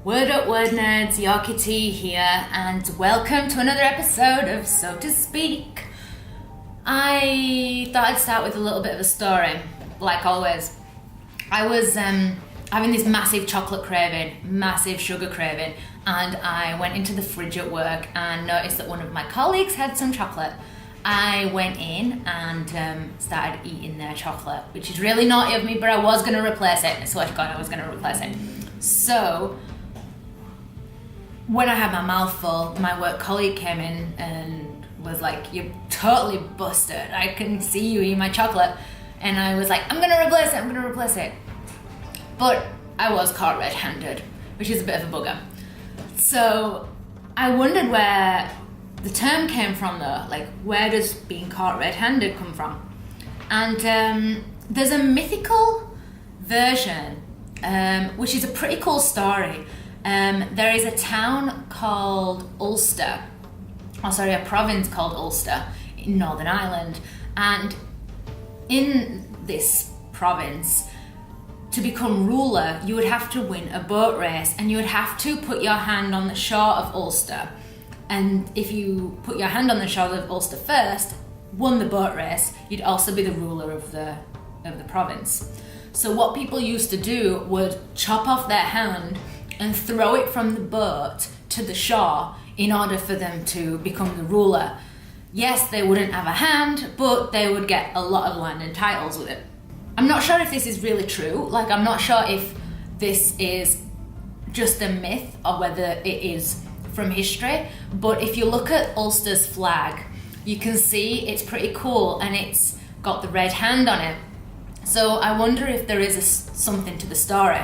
Word up, word nerds, Yokie.T here, and welcome to another episode of So to Speak. I thought I'd start with a little bit of a story, like always. I was having this massive chocolate craving, massive sugar craving, and I went into the fridge at work and noticed that one of my colleagues had some chocolate. I went in and started eating their chocolate, which is really naughty of me, but I was going to replace it. I swear to God, I was going to replace it. So when I had my mouth full, my work colleague came in and was like, "You're totally busted. I can see you eating my chocolate." And I was like, I'm going to replace it. But I was caught red-handed, which is a bit of a bugger. So I wondered where the term came from though. Like, where does being caught red-handed come from? And there's a mythical version, which is a pretty cool story. There is a town called Ulster, a province called Ulster in Northern Ireland, and in this province, to become ruler, you would have to win a boat race, and you would have to put your hand on the shore of Ulster. And if you put your hand on the shore of Ulster first, won the boat race, you'd also be the ruler of the province. So what people used to do would chop off their hand and throw it from the boat to the shore in order for them to become the ruler. Yes, they wouldn't have a hand, but they would get a lot of land and titles with it. I'm not sure if this is really true. Like, I'm not sure if this is just a myth or whether it is from history, but if you look at Ulster's flag, you can see it's pretty cool and it's got the red hand on it. So I wonder if there is something to the story.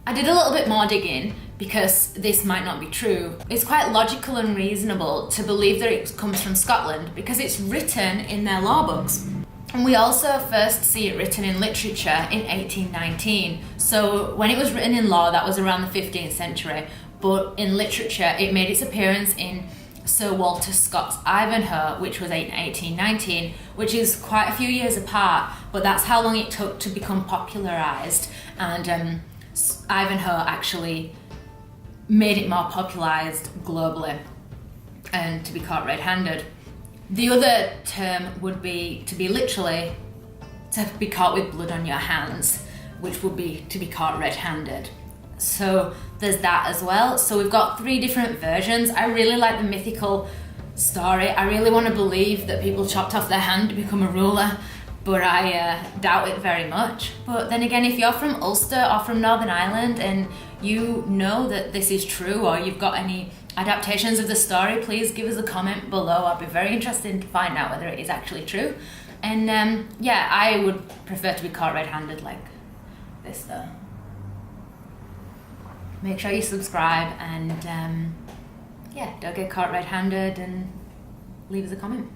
I did a little bit more digging because this might not be true. It's quite logical and reasonable to believe that it comes from Scotland because it's written in their law books. And we also first see it written in literature in 1819. So when it was written in law, that was around the 15th century. But in literature, it made its appearance in Sir Walter Scott's Ivanhoe, which was in 1819, which is quite a few years apart, but that's how long it took to become popularised. And Ivanhoe actually made it more popularised globally and to be caught red-handed. The other term would be to be literally to be caught with blood on your hands, which would be to be caught red-handed. So there's that as well. So we've got three different versions. I really like the mythical story. I really want to believe that people chopped off their hand to become a ruler, but I doubt it very much. But then again, if you're from Ulster or from Northern Ireland and you know that this is true, or you've got any adaptations of the story, please give us a comment below. I'd be very interested to find out whether it is actually true. And I would prefer to be caught red-handed like this though. Make sure you subscribe and don't get caught red-handed, and leave us a comment.